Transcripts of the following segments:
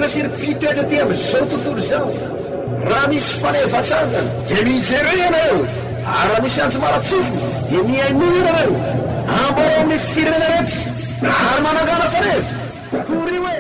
masiry pitoetra ty am'izao tontolo zao raha misy fanefatsangana de mijery ianareo ary raha misy antso maratsofo de miaino ianareo amborao amin'ny firenena rehetra ary manangana fanefa tory hoe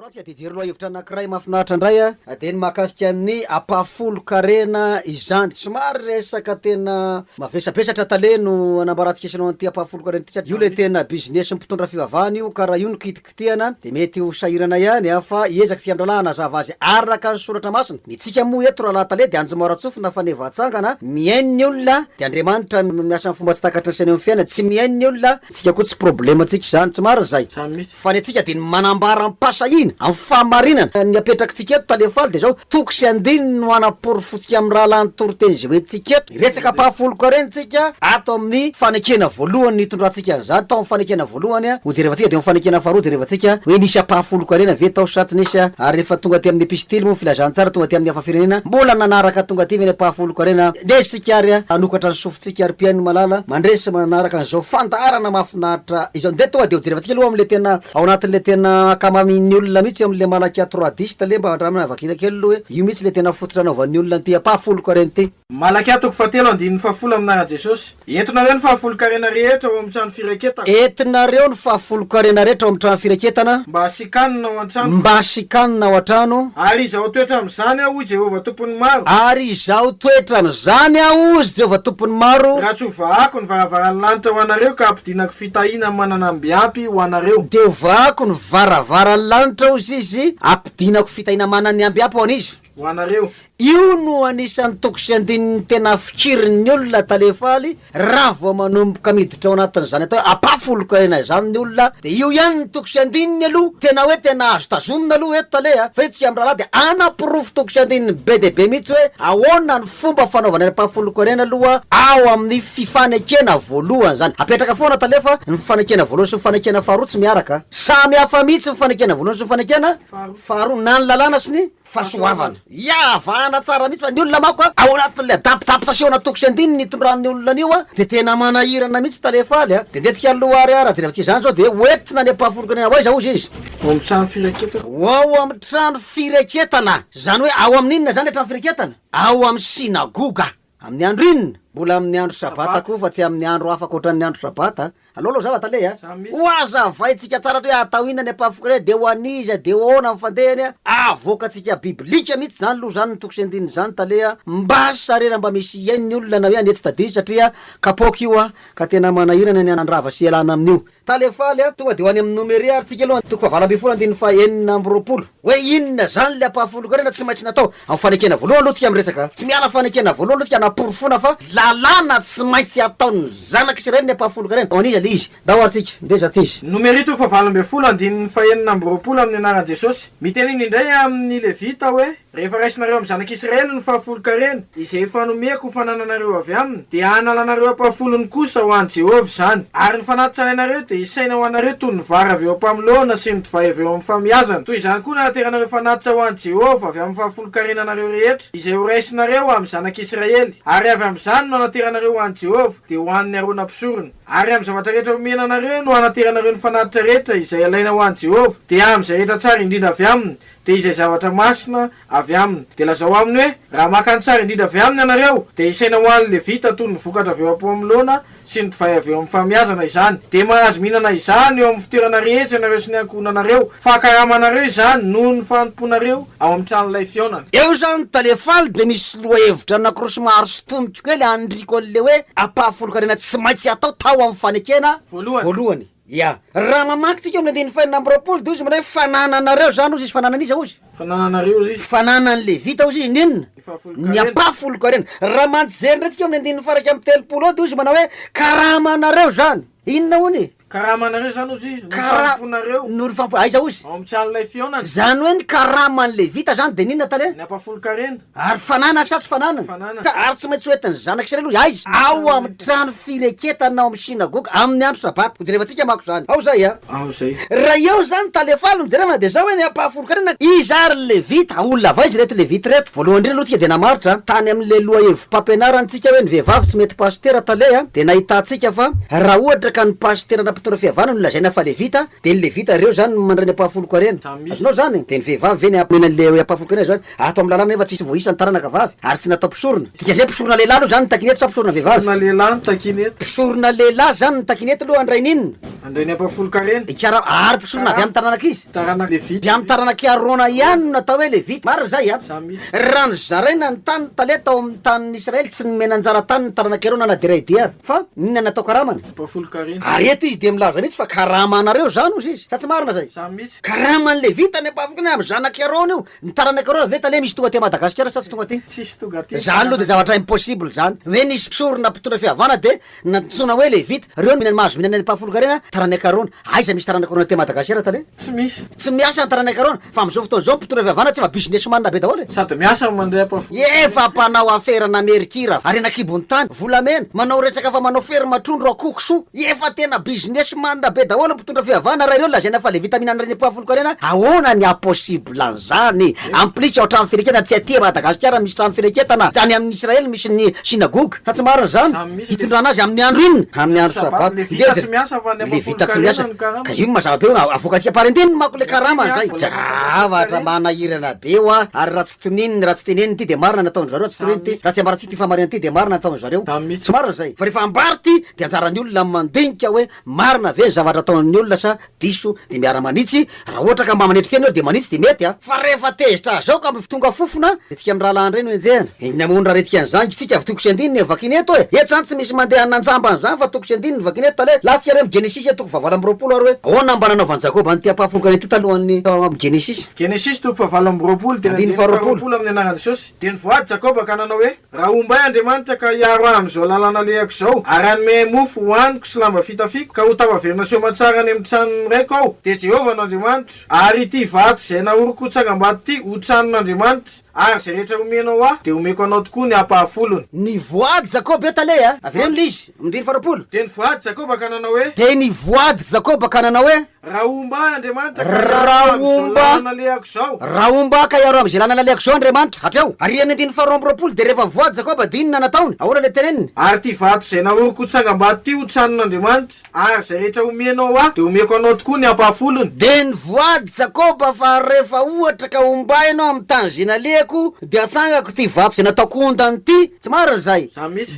ratsy dijery loha hevitra anankiray mahafinaritra indray a de ny mahakasika ny apafolo karena izany somary resaka tena mavesabesatra taleno anambaratsikesinao an'ity apafolo karena ty io le tena business mpitondra fivavahana io karaha io ny kitikitiana de mety ho sahirana ihany afa iezaka sy andralahana zava azy araka ny soratra masina ny tsika moa eto raha lahatale de anjomoratsofo na fanevatsangana miainy ny olona de Andriamanitra miasa amin'ny fomba tsy takatra sainy amin'ny fiaina tsy miainy ny olona tsika koa tsy problème tsika zany tsy maro zay fa ny tsika de manambara mpasahina amin'ny fahamarinana ny apetrakintsika eto talefaly de zao toko sy andiny no anaporofotsika amin'ny raha lany toroteny zay hoe tsika eto resaka apafolo karentsika ato amin'ny fanekena voalohany nitondratsika an'izany tao amin'ny fanekena voalohany a ho jerevantsika de amin'ny fanekena faharoa jerevantsika hoe nisy apafolo karena ve tao satsy nisy ary rehefa tonga ty amin'ny epistily moa filazany tsara tonga ty amin'ny hafa firenena mbola nanaraka tonga ty ny apafolo karena desika ary anokatra ny sofotsika ary piainy malala mandresy manaraka an'izao fandarana mahafinaritra izao nde tonga de ho jerevantsika aloha am'le tena ao anatin'le tena akamamin'ny olona mihitsy am'le malaky 3 le mba andramina vakina kely aloha hoe io mihitsy le tena fototra anaovan'ny olona ty apafolo karena ty malaky atoko fatelo andiny fahafolo aminara Jesosy entinareo ny fahafolo karena rehetra ao amin'ny trano fireketana entinareo ny fahafolo karena rehetra ao amin'ny trano fireketana mba sikanina ao an-trano mba sikanina ao an-trano ary izaho toetra am'izany aho Jehova tompony maro ary izaho toetra am'izany aho zy Jehova tompony maro raha tsy hovahako ny varavaran'ny lanitra ho anareo ka ampidinako fitahina manana ambiampy ho anareo de hovahako ny varavaran'ny lanitra ozy izy ampidinako fitahina manany ambiampy ho an'izy ho anareo io no anisan'ny toko sy andininy tena fikirin'ny olona talefaly raha vao manomboka miditra ao anatin'izany atao apafolo karena zany ny olona de io ihany ny toko sy andininy aloha tena hoe tena azo tazomina aloha eto taleha fa etsika amin'ny rahalahy de anapirofo toko sy andininy be de be mihitsy hoe ahoana ny fomba fanaovana ny apafolo karena aloha ao amin'ny fifanekena voalohany zany apetraka foana talefa ny fifanekena voalohany sy ny fifanekena faharoa tsy miaraka samy hafa mihitsy ny fifanekena voalohany sy ny fifanekena faharoa na ny lalàna sy ny fahasoavana vahana tsara mihitsy fa ny olona mako ao anatin'le adaptation toko sy andininy nitondran'ny olona anio de tena manahirana mihitsy talefaly de ndetsika aloha ary raha jerevantsika zany zao de hoentina ny apafolo karena hoe zao izy ao amin'ny trano fireketana ao amin'ny trano fireketana zany hoe ao amin'inona zany le trano fireketana ao amin'ny sinagoga amin'ny andro inona mbola amin'ny andro sabata koa fa tsy amin'ny andro afaka ohatran'ny andro sabata aloha zava tale ho azavaitsika tsara hoe atao inona ny apafolo karena de ho aniza de hoana amin'ny fandehany avokatsika biblika mihitsy zany aloha zany ny toko sy andininy zany taleha mba sarera mba misy iain'ny olona na hoe anetsy tadizy satria kapoka io ka tena manahirana ny anandrava sy alana amin'io talefaly tonga de ho any amin'ny numéri ary tsika aloha toko fa 20 hoe inona zany le apafolo karena tsy maintsy natao amin'ny fanekena voalohany aloha tsika miresaka tsy miala fanekena voalohany aloha tsika naporofona fa lalàna tsy maintsy ataony zanaky Israely ny apafolo karena aniza le izy da ho atsika ndezatsy izy numéri toko fa 20 andininy fahenina amby 20 amin'ny anaran'i Jesosy miteniny indray amin'ny Levita hoe rehefa raisinareo amin'ny zanak'Israely ny fahafolo karena izay fanomeko fanananareo avy aminy de analanareo apafolony kosa ho an'i Jehova zany ary ny fanatitra anareo de isaina ho anareo toy ny vary avy eo ampamilona sy ny divay avy eo amin'ny famihazana toy izany koa nahateranareo fanatitra ho an'i Jehova avy amin'ny fahafolo karena anareo rehetra izay ho raisinareo amin'ny zanak'Israely ary avy amin'izany no anateranareo ho an'i Jehova de ho an'ny arona mpisorona ary amin'ny zavatra rehetra omena anareo no anateranareo ny fanatitra rehetra izay alaina ho an'i Jehova de amin'izay rehetra tsara indrindra avy aminy de izay zavatra masina avy aminy de lazao aminy hoe raha makany tsara indrindra avy aminy anareo de isaina ho an'ny Levita toy ny vokatra avy eo ampamilona sy ny divay avy eo amin'ny famihazana izany de mahazo mihinana izany eo amin'ny fitoerana rehetra anareo sy ny ankohonanareo fakaramanareo izany noho ny fantomponareo ao amin'ny tranolay fionana eo zany talefaly de misy lohahevitra anankiroa somary sy tomboky koa le andriko an'le hoe apafolo karena tsy maintsy atao tao amin'ny fanekena voalohany raha mamaky tsika amin'ny andininy fahenina amby 20 de ozy mana hoe fanananareo zany ozy izy fanananiza ozy fanananareo izy fananany Levita ozy izy ninona ny apafolo karena raha manjery ndray tsika amin'ny andininy faraky amin'ny 30 de ozy mana hoe karamanareo zany inona hony karamanareo zany ozy izy nofamponareo no nifampo aiza ozy ao amin'ny tranolay fionana zany hoe ny karaman'ny Levita zany de ninona tale ny apafolo karena ary fanana sa tsy fananana ary tsy maintsy hoetiny zanak'Israely ozy aiza ao amin'ny trano fireketana ao amin'ny sinagoga amin'ny andro sabata jerevantsika mako zany ao zay ao zay raha eo zany talefaly mijerevana de zao hoe ny apafolo karena izy ary Levita olona va izy reto Levita reto voalohany indrindra aloha tsika de namaritra tany amin'le loha hevi-pampianarana tsika hoe ny vehivavy tsy mety pastera taleha de nahitatsika fa raha ohatra araka ny pasitera mpitondra fihavana no lazaina fa le vita de le vita reo zany mandray ny apahafolo karena azonao zany de ny vehivavy veny menan'le apahafolo karena zany atao amin'ny lalàna nefa tsisy voisa ny taranaka vavy ary tsy natao pisorona tika zay pisorona lehilahy aloha zany ny takinety sa pisorona vehivavy lehilahy ny takinety pisorona lehilahy zany ny takinety aloha andraininina andray ny apahafolo karena ikara ary pisorona avy amin'ny taranaka izy taranaka le vita de amin'ny taranaka arona ihany no natao hoe le vita marina zay a raha ny zaraina ny tany tale tao amin'ny tanin'ny Israely tsy nomena anjara tany ny taranaka arona na diraidiara fa nina natao karamana apahafolo karena ary eto izy de milaza mihitsy fa karamanareo zany ozy izy sa tsy marina zay karaman'le vita ny apahafolo amy zanaky arona io ny taranaka arona ve tale misy tonga ty Madagasikara sa tsy tonga ty tsisy tonga ty zany aloha de zavatra impossible zany hoe nisy pisorona mpitondra fihavana de nantsona hoe le vita reo mahazo minana ny apahafolo karena taranaka arona aiza misy taranaka arona ty Madagasikara tale tsy miasa ny taranaka arona fa am'izao fotoana zao mpitondra fihavana tsy efa businessman be daholo sady miasa mandray apahafolo efa mpanao afera na amerikira ary anakibony tany volamena manao resaka fa manao ferma trondro akokoso efa tena businessman be daholo mpitondra fihavana raha ireo lazaina fa le vitamina reny apahafolo karena ahoana ny apossible an'izany en plus ao trano fireketana tsy aty Madagasikara misy trano fireketana tany amin'ny Israely misy ny synagogue sa tsy marina zany hitondrana azy amin'ny andro inona amin'ny andro sabato le vita tsy miasa ka io mazava be avokatsika parenteny mako le karamany zay javatra manahirana be oa ary raha tsy tonininy raha tsy teneniny ty de marina nataony zareo tsy toreniny ty raha tsy ambara tsy ty famarina ty de marina nataony zareo tsy marina zay fa rehefa ambary ty de anjarany olona mandinika hoe marina ve zavatra ataon'ny olona sa diso de miara manitsy raha ohatra ka mba manety fiaina de manitsy de mety a fa rehefa tezitra zao ka tonga fofona de tsika amin'ny raha lahandreny enjehana namondra retika an'zany tsika avy toko sy andininy vakineto e eto zany tsy misy mandeha nanjamba an'zany fa toko sy andininy vakineto tale laha tsika reo Genesis toko fahavalo amby roapolo ary hoe ahoana mba nanaovan'ny Jakoba ny ty apahafolo karena ty talohan'ny Genesis toko fahavalo amby roapolo de andiny faharoapolo amin'ny anarany Jesosy de nivoady Jakoba ka nanao hoe raha ombay Andriamanitra ka hiaro am'izao lalàna lehako zao ary anome mofo hoaniko sy lamba fitafiko ka ho tavaverina soamantsara any amin'ny tranony raiko ao de Jehovah n'Andriamanitra ary ity vato zay nahoriko ho tsangam-bato ty ho tranon'Andriamanitra ary zay rehetra omenao a de omeko anao tokoa ny apahafolony nivoady Jakoba tale a avy eo lizy mindiny faharoapolo de nivoady Jakoba ka nanao hoe de nivoady Jakoba ka nanao hoe raha omba Andriamanitra raha omba ka iaro am'zay lana lalehako zao Andriamanitra hatreo ary amin'ny andiny faharoa amby roapolo de rehefa voady Jakoba de inona nataony ahoana le teneniny ary ty vato zay nahoriko ho tsangam-bato ty ho tranon'Andriamanitra ary zay rehetra omenao a de omeko anao tokoa ny apahafolony de nivoady Jakoba fa rehefa ohatra ka ombainao amin'ny tany zay nalehako de atsangako ty vato zay nataoko ondany ty tsy marina zay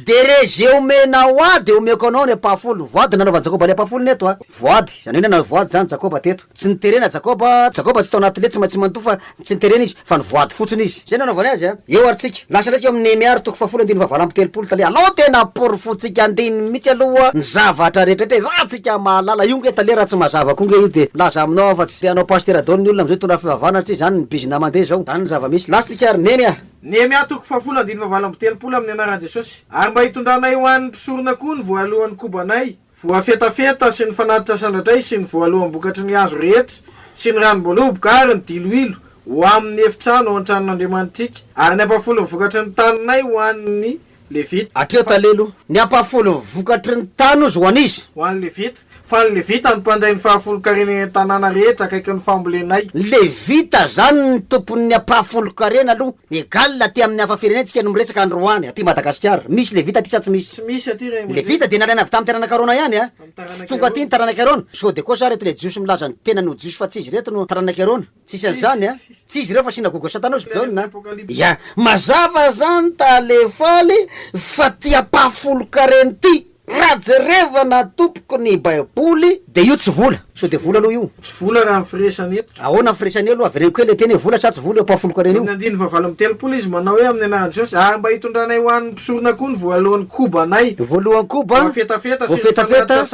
de re zay omenao a de omeko anao ny apahafolo voady nanaovan'ny Jakoba le apahafolony eto a voady zany hoe na voady zany Jakoba teto tsy niterena Jakoba tsy tao anaty le tsy maintsy manto fa tsy niterena izy fa nivoady fotsiny izy zay nanaovany azy a eo ary tsika lasa ndraiky eo amin'ny Nehemiara toko fahafolo andiny fahavalo amby telopolo tale alao tena porofotsika andiny mihitsy aloha ny zavatra rehetraretra raha tsika mahalala io nge tale raha tsy mazava ko nge io de laza aminao fa tsy anao pasitera daony ny olona amizao tondra fivavahana satria zany ny bizina mandeha zao zany ny zava-misy lasa tsika ary Nehemia toko fahafolo andiny fahavalo amby telopolo amin'ny anaran'i Jesosy ary mba hitondranay ho an'ny mpisorona koa ny voalohan'ny kobanay voa fetafeta sy ny fanatitra sandratray sy ny voalohany bokatry ny hazo rehetra sy ny ranom-boloboka ary ny diloilo ho amin'ny efitrano ao an-tranon'Andriamanitrika ary ny apahafolo vokatry ny taninay ho an'ny Levita atreo talelo ny apahafolo vokatry ny tany ozy ho an'izy ho an'ny Levita fa ny Levita ny mpandray ny fahafolo karena tanàna rehetra akaiky ny fambolenay Levita zany ny tompon'ny apahafolo karena aloha egalina ty amin'ny hafa firenena tsika no miresaka androany aty Madagasikara misy Levita ty sa tsy misy aty Levita de nalaina avy tamin'ny taranaka arona ihany a tsy tonga aty ny taranaka arona so de koa sa reto le jiosy milaza ny tena no jiosy fa tsy izy reto no taranaka arona tsisy an'izany a tsy izy reo fa sinagoga satana ozy zao na ya mazava zany talefaly fa ty apahafolo karena ty raha jerevana tompoko ny baiboly de io tsy vola so de vola aloha io tsy vola raha firesany eto ahoana firesany aloha avereny koa le teny vola sa tsy vola eo apahafolo karena io ny andiny fahavalo amby telopolo izy manao hoe amin'ny anaran'i Jesosy ary mba hitondranay ho an'ny mpisorona koa ny voalohan'ny kobanay voalohan'ny koba fetafeta fanatitra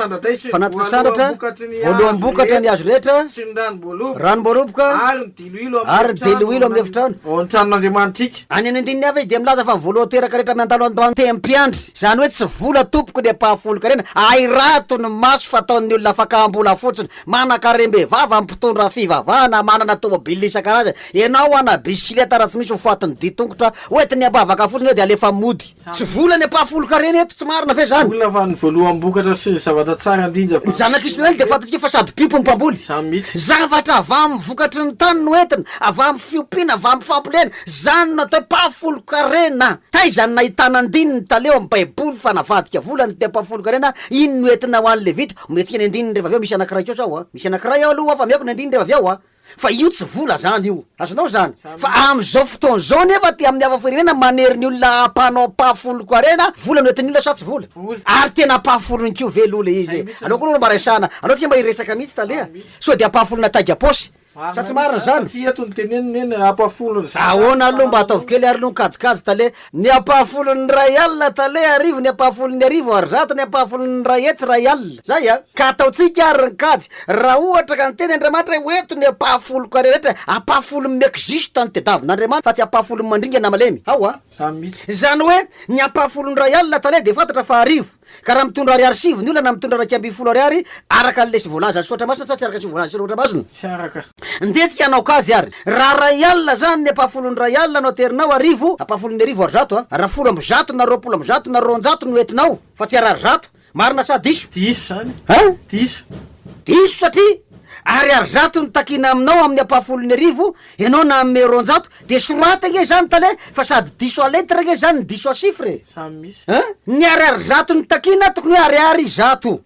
sandratra voalohan'ny bokatra ny azo rehetra sy ny ranom-boloboka ary ny diloilo amin'ny efitrano ao an-tranon'Andriamanitrika any any andininy avy izy de milaza fa voaloha teraka rehetra miantalo tempiandry zany hoe tsy vola tompoko ny apahafolo karena ay rato ny maso fa ataon'ny olona afaka ambola fotsiny mana-karembe vava ampitondra fivavahana manana tomobily isan-karaza ianao ana bisikileta raha tsy misy hofatiny ditongotra oetiny abavaka fotsiny eo de alefa mody tsy volany apahafolo karena eto tsy marina ve zany olona fa ny voaloham-bokatra sy zavatra tsara indrindra fa zanaka israely de fantatsika fa sady pipo mpamboly samy mihitsy zavatra avy amy vokatry ny tany no entina avy amy fiompiana avy amy fambolena zany natao pahafolo karena taizany nahitana andininy taleo amy baiboly fa navadika volany de pahafolo karena iny no entina ho an'le vita ometsika ny andininy rehefa avy eo misy anakiray keo sao a misy anakiray ao aloha fa miako ny andininy rehefa avy eo a fa io tsy vola zany io azonao zany fa am'izao fotoana zao nefa ty amin'ny avafirenena manery olona ampanao pahafolo karena vola no entin'ny olona sa tsy vola ary tena pahafolony kio velole izy anao koa aloha maraisana anao tsy mba hiresaka mihitsy taleha so de apahafolona tagy aposy sa tsy marina zany satria tony teneniny eny apafolony ahoana aloha mba ataovy kely ary aloha nikajikajy tale ny apahafolon'ny ray alina tale arivo ny apahafolon'ny arivo ary zato ny apahafolon'ny ray etsy ray alina zay a ka ataotsika ary ny kajy raha ohatra ka nyteny andriamanitra oeto ny apahafolo kare rehetra apahafolo miexiste ny tediavin'andriamanitra fa tsy apahafolo mandringa namalemy ao a samy mihitsy zany hoe ny apahafolon'ny ray alina tale de fantatra fa arivo ka raha mitondra ariary sivy ny olona na mitondra raiky amby folo ariary araka an'le voalaza soatra masina sa tsy araka sy voalaza soatra masina tsy araka ndetsika anao kazy ary raha ray alina zany ny apahafolon'ny ray alina anao terinao arivo apahafolon'ny arivo ary zato a raha folo amby zato na roapolo amby zato na ronjato no entinao fa tsy arary zato marina sa diso diso zany a diso diso satria ariary zato ny takina aminao amin'ny apahafolon'ny arivo ianao na ame ronjato de sorata nge zany tale fa sady diso a letra nge zany ny diso a chiffre samy misy ny ariary zato ny takina tokony hoe ariary zato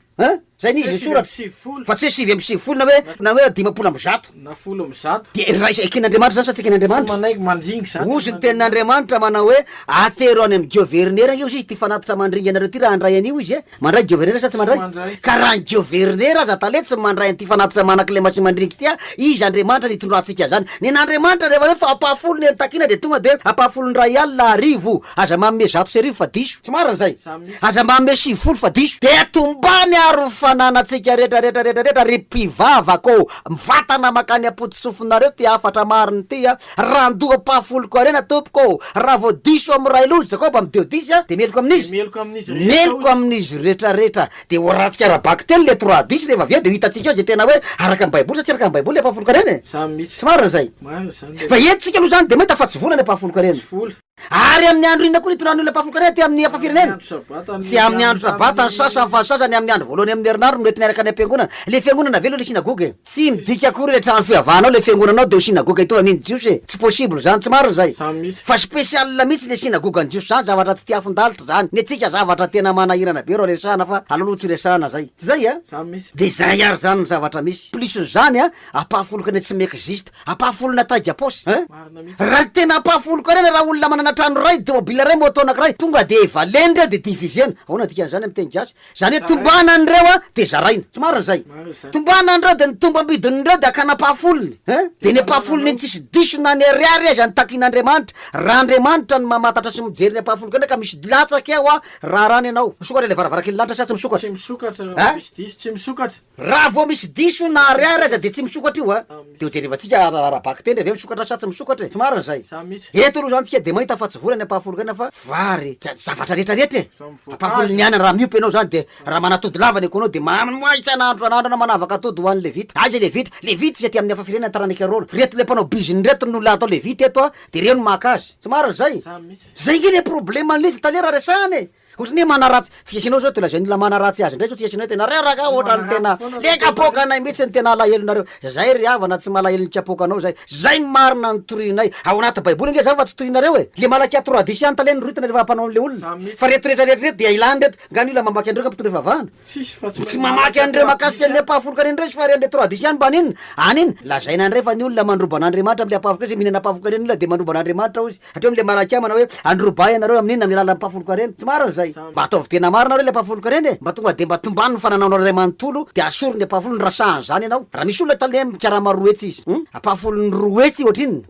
zay ny izy soratra sivifolo fa tsy sivy amby sivifolo na hoe dimapolo amby zato na folo amby zato de raisa eken'andriamanitra zany sa tsy eken'andriamanitra manaiky mandringy zany ozy ny tenin'andriamanitra manao hoe atero any amy giovernera io izy ty fanatitra mandringy anareo ty raha andray an'io izy mandray giovernera sa tsy mandray ka raha ny giovernera aza tale tsy mandray an'ty fanatitra manakile masy mandringy tya izy andriamanitra nitondratsika zany nen'andriamanitra rehefa hoe fa apahafolo ny takina de tonga de apahafolony ray alina arivo aza mamme zato sy arivo fa diso tsy marina zay aza mamme sivifolo fa diso de tombany aro fananatsika rehetrarehetrarehetrarehetra ry mpivavako mivatana makany apotosofonareo ty afatra mariny ty a randoa pahafolo karena tompoko raha vo diso amy ray lozy zakoba amy deo disy a de meloko amin'izy meloko amin'izy rehetrarehetra de oratsika arabaky telo le trois disy rehefa avia de hitatsika eo zay tena hoe araka amy baiboly sa tsy araka amy baiboly le pahafolo karena samy mihitsy tsy marina zay fa etsika aloha zany de mahita fa tsy volany pahafolo karena ary amin'ny andro ina koa nitondrany olona pahafolo karena ty amin'ny afafirenena tsy amin'ny andro sabata ny sasany fa sasany amin'ny andro voalohany amin'ny herinandro no etiny araka ny ampiangonana le fiangonana velo le sinagoge tsy midika akory le trano fihavanao le fiangonanao de ho sinagoga ito aniny jiosy tsy possible zany tsy marina zay fa spesialina mihitsy le sinagoga ny jiosy zany zavatra tsy tiafindalitra zany ny atsika zavatra tena manahirana be ro resahana fa alolotsy resahana zay tsy zay a de zay ary zany ny zavatra misy plus zany a apahafolo karena tsy miexiste apahafolona tagy aposy raha tena apahafolo karena raha olona manana trano ray tomobile ray moto anakiray tonga de valeny reo de diviziena ahoana dikan'zany amy teny gasy zany hoe tombana an'ireo a de zaraina tsy marina zay tombana an'ireo de ny tomba ambidin'ireo de akana pahafolony de ny apahafolony iny tsisy diso na ny ariary azy any takin'andriamanitra raha andriamanitra ny mamatatra sy mijery ny apahafolo karena ka misy dilatsaka eo a raha rany ianao misokatra le varavaraky ny lanitra sa tsy misokatra raha vo misy diso na ariary aza de tsy misokatra io a de ho jerevatsika arabaky teny avy misokatra sa tsy misokatra tsy marina zay eto aloha zany tsika de mahita fa tsy volany apahafolo karena fa vary zavatra rehetrarehetra apahafolo niana raha miompy anao zany de raha manatody lavany ekonao de isan'andro anandro na manavaka atody ho an'ny levita azy levita izy ty amin'ny afafirenena taranaky arolo reto le mpanao biziny reto nolona atao levita eto a de reo no maka azy tsy marina zay zay nge le problema an'lizy tale raha resahany ohatrany manaratsy fiasinao zao tolazay nila manaratsy azy ndray so tsy asinao tena reraka ohatra ny tena le kapokanay mihitsy ny tena alahelonareo zay ry avana tsy malahelo ny kapokanao zay ny marina ny torinay ao anaty baiboly nge zany fa tsy torinareo e le malaky atrodisy any tale nyrotana rehefa ampanao an'le olona fa reto rehetrarehetra reto de ilany reto ngany ila mamaky andreo ka mpitondra vavahana tsy mamaky andreo makasika ny apahafolo karena ndray sy fary an'le trodisy any mba ninona aniny lazaina andray fa ny olona mandroban'andriamanitra amle apahafolo karena minana apahafolo karena olona de mandroban'andriamanitra ozy hateo amle malaky amana hoe androbay anareo amin'inona amin'ny alalan'ny apahafolo karena tsy marina zay mba ataovy tena marina reo le apahafolo karena mba tonga de mba tombany ny fananaonao ray manontolo de asory ny apahafolo ny rasahany zany ianao raha misy olona tale mikarama roetsy izy apahafolony roetsy ohatriny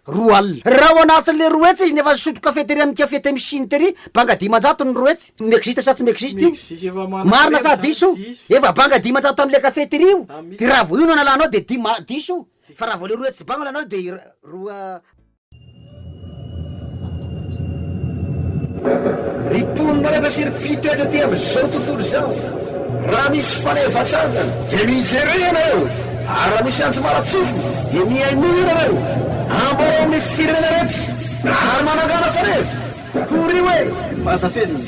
roa alina raha ao anatin'le roetsy izy nefa sotro kafetery amy kafety misiny tery banga dimanjato ny roetsy miexiste sa tsy miexiste io marina sa diso efa banga dimanjato amle kafetery io de raha vo io no analanao de diso fa raha vo le roetsy banga lanao de roa riponina rehetra sy ry pitoetra ty am'izao tontolo zao raha misy fanefatsangana de mijery ianareo ary raha misy antso maratsofo de miaino ianareo amborao amin'ny firenena rehetra ary manangana fanefa tory hoe fazafeziny